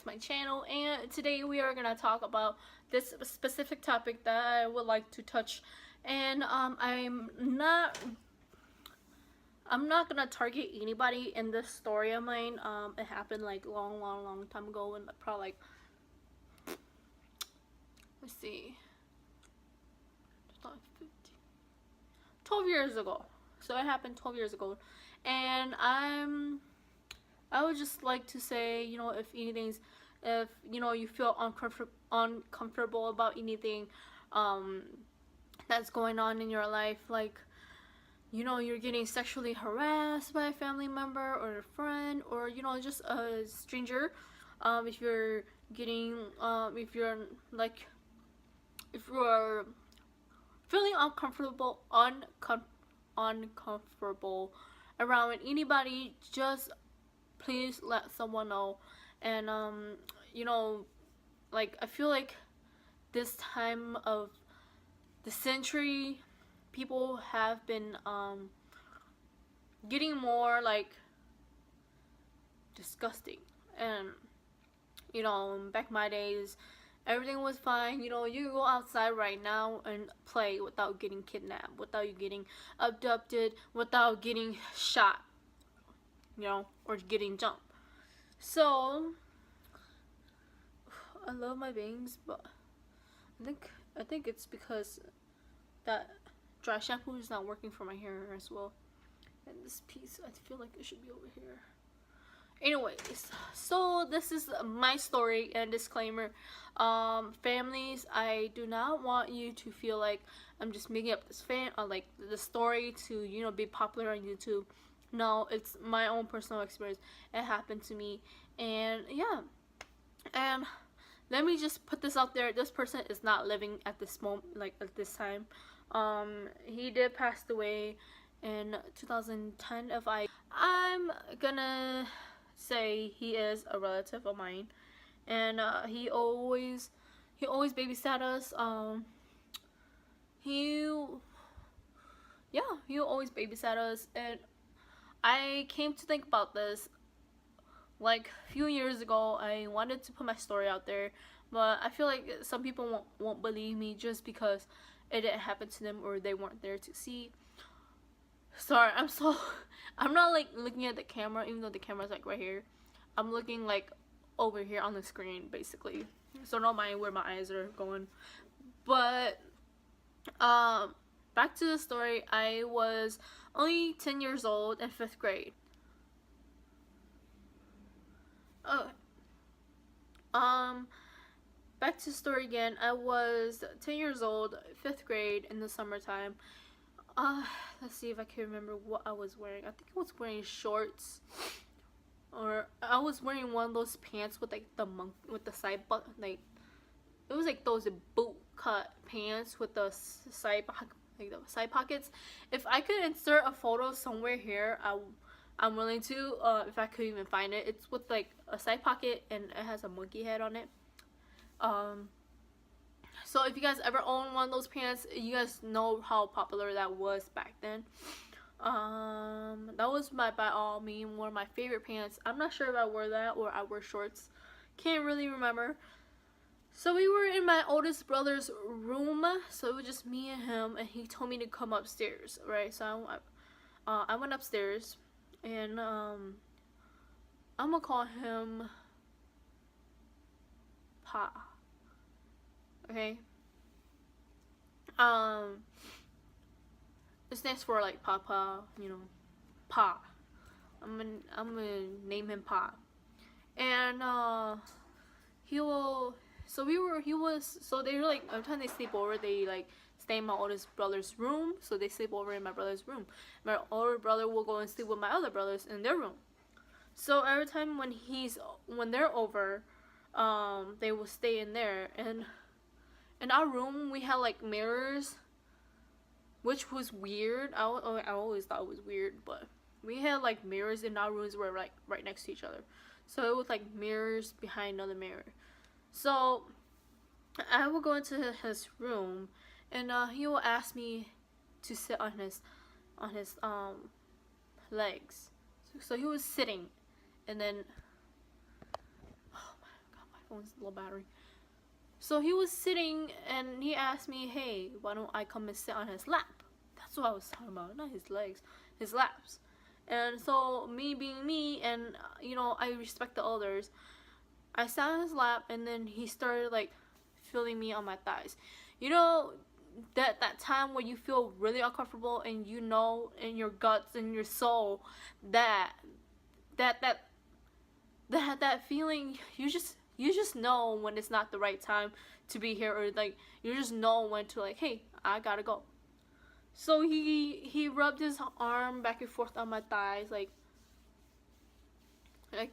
to my channel, and today we are gonna talk about this specific topic that I would like to touch. And I'm not gonna target anybody in this story of mine. It happened like long time ago, and probably like, let's see, 12 years ago. So it happened 12 years ago, and I would just like to say, if anything's, if you feel uncomfortable about anything that's going on in your life, like you're getting sexually harassed by a family member or a friend, or just a stranger, if you're getting if you're feeling uncomfortable around anybody, just please let someone know. And like, I feel like this time of the century, people have been getting more like disgusting. And back in my days, everything was fine. You go outside right now and play without getting kidnapped, without you getting abducted, without getting shot, or getting jumped. So I love my bangs, but I think it's because that dry shampoo is not working for my hair as well. And this piece, I feel like it should be over here. Anyways, so this is my story, and disclaimer, families, I do not want you to feel like I'm just making up this like the story to be popular on YouTube. No, it's my own personal experience. It happened to me, and yeah. And let me just put this out there: this person is not living at this moment, like at this time. He did pass away in 2010. I'm gonna say he is a relative of mine, and he always babysat us. He always babysat us. And I came to think about this like a few years ago. I wanted to put my story out there, but I feel like some people won't believe me just because it didn't happen to them or they weren't there to see. Sorry, I'm not like looking at the camera, even though the camera's like right here. I'm looking like over here on the screen, basically. So don't mind where my eyes are going. But back to the story. I was only 10 years old in 5th grade. Back to the story again. I was 10 years old, 5th grade, in the summertime. Let's see if I can remember what I was wearing. I think I was wearing shorts, or I was wearing one of those pants with like with the side button, like it was like those boot cut pants with the side pockets. If I could insert a photo somewhere here, I'm willing to. If I could even find it, it's with like a side pocket and it has a monkey head on it. So if you guys ever own one of those pants, you guys know how popular that was back then. That was by all means one of my favorite pants. I'm not sure if I wore that or I wore shorts. Can't really remember. So we were in my oldest brother's room. So it was just me and him, and he told me to come upstairs, right? So I went upstairs, and I'm gonna call him Pa. Okay. It stands for like Papa, Pa. I'm gonna name him Pa. And he was they were like, every time they sleep over, they like stay in my oldest brother's room. So they sleep over in my brother's room. My older brother will go and sleep with my other brothers in their room. So every time when they're over, they will stay in there. And in our room we had like mirrors, which was weird. I always thought it was weird, but we had like mirrors in our rooms were like right next to each other. So it was like mirrors behind another mirror. So I will go into his room, and he will ask me to sit on his legs. So he was sitting, and then, oh my phone's low battery. So he was sitting and he asked me, hey, why don't I come and sit on his lap? That's what I was talking about, not his legs, his laps. And so me being me, and you know, I respect the elders, I sat on his lap, and then he started like feeling me on my thighs. You know, that time when you feel really uncomfortable, and you know in your guts and your soul that that feeling, you just know when it's not the right time to be here, or like you just know when to like, hey, I gotta go. So he rubbed his arm back and forth on my thighs, like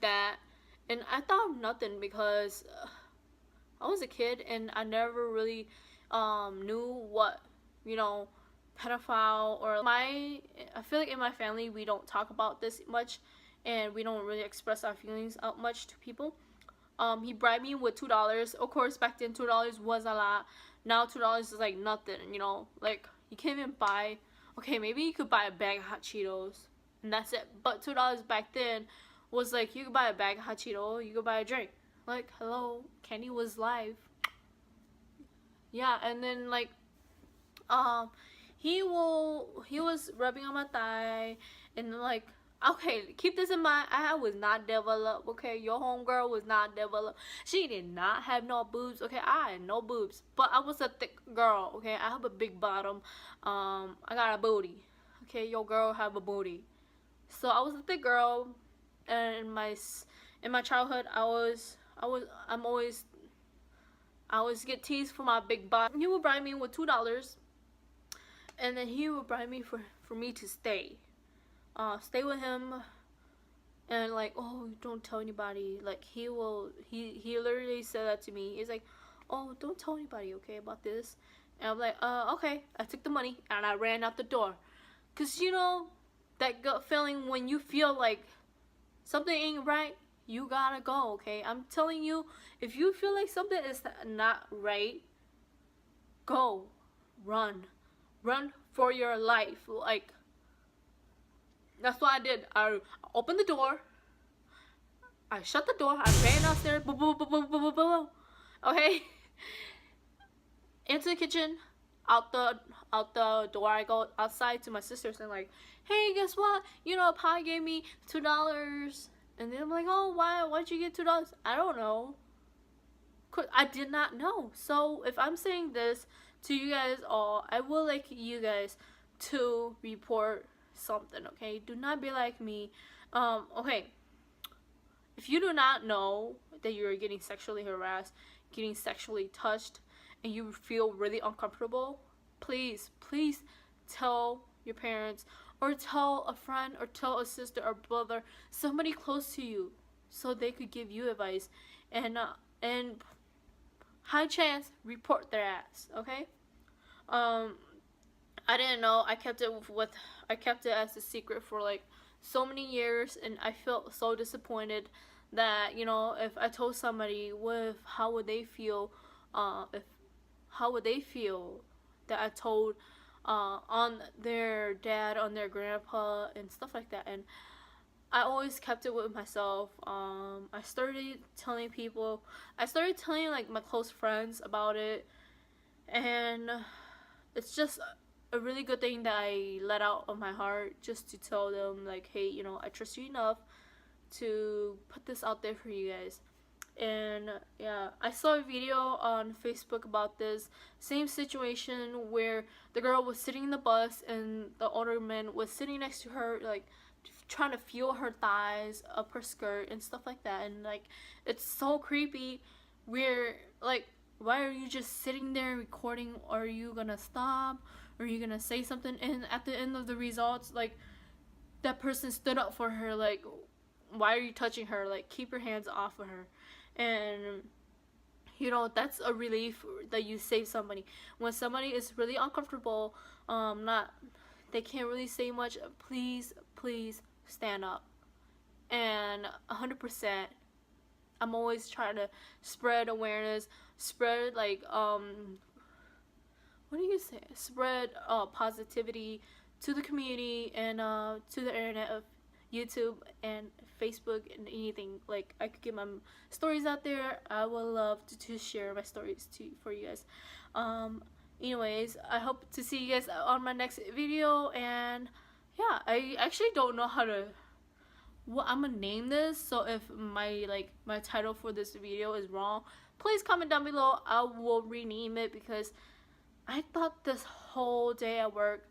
that, and I thought nothing because I was a kid and I never really knew what, you know, pedophile or I feel like in my family we don't talk about this much, and we don't really express our feelings out much to people. He bribed me with $2. Of course, back then $2 was a lot. Now $2 is like nothing, you know. Like you can't even buy. Okay, maybe you could buy a bag of hot Cheetos, and that's it. But $2 back then was like you could buy a bag of hot Cheetos, you could buy a drink. Like hello, candy was life. Yeah, and then like he was rubbing on my thigh, and like, okay, keep this in mind, I was not developed, okay? Your homegirl was not developed. She did not have no boobs, okay? I had no boobs, but I was a thick girl, okay? I have a big bottom. I got a booty, okay? Your girl have a booty. So I was a thick girl, and in my childhood, I always get teased for my big butt. He would bribe me with $2, and then he would bribe me for me to stay with him, and like, oh, don't tell anybody. Like he literally said that to me. He's like, oh, don't tell anybody, okay, about this. And I'm like, okay. I took the money and I ran out the door, cause you know that gut feeling when you feel like something ain't right, you gotta go, okay? I'm telling you, if you feel like something is not right, go. Run for your life. Like, that's what I did. I opened the door, I shut the door, I ran downstairs, boom, boom, boom, boom, boom, boom, boom. Okay? Into the kitchen, out the door I go outside to my sisters and like, hey, guess what? You know, Pi gave me $2. And then I'm like, oh, why'd you get $2? I don't know. I did not know. So if I'm saying this to you guys all, I would like you guys to report something, okay? Do not be like me. Okay. If you do not know that you're getting sexually harassed, getting sexually touched, and you feel really uncomfortable, please tell your parents, or tell a friend, or tell a sister or brother, somebody close to you, so they could give you advice, and high chance report their ass, okay? I didn't know. I kept it as a secret for like so many years, and I felt so disappointed that, you know, if I told somebody, how would they feel? How would they feel that I told on their dad, on their grandpa, and stuff like that? And I always kept it with myself. I started telling like my close friends about it, and it's just a really good thing that I let out of my heart, just to tell them like, hey, you know, I trust you enough to put this out there for you guys. And yeah, I saw a video on Facebook about this same situation where the girl was sitting in the bus and the older man was sitting next to her, like trying to feel her thighs up her skirt and stuff like that. And like, it's so creepy. Where like, why are you just sitting there recording? Are you gonna stop? Are you gonna say something? And at the end of the results, like, that person stood up for her. Like, why are you touching her? Like, keep your hands off of her. And you know, that's a relief that you save somebody. When somebody is really uncomfortable, they can't really say much, please stand up. And 100%, I'm always trying to spread awareness, spread like what do you say? Spread positivity to the community and to the internet of, YouTube and Facebook and anything. Like I could get my stories out there. I would love to share my stories for you guys. Anyways, I hope to see you guys on my next video. And yeah, I actually don't know how to what I'm gonna name this. So if my title for this video is wrong, please comment down below. I will rename it, because I thought this whole day at work,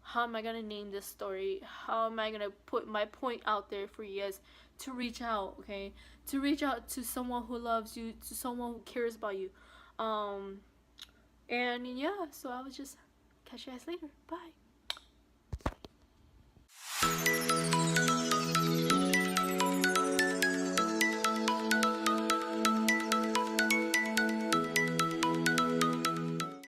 how am I gonna name this story? How am I gonna put my point out there for you guys to reach out, okay? To reach out to someone who loves you, to someone who cares about you. And yeah, so I will just catch you guys later. Bye.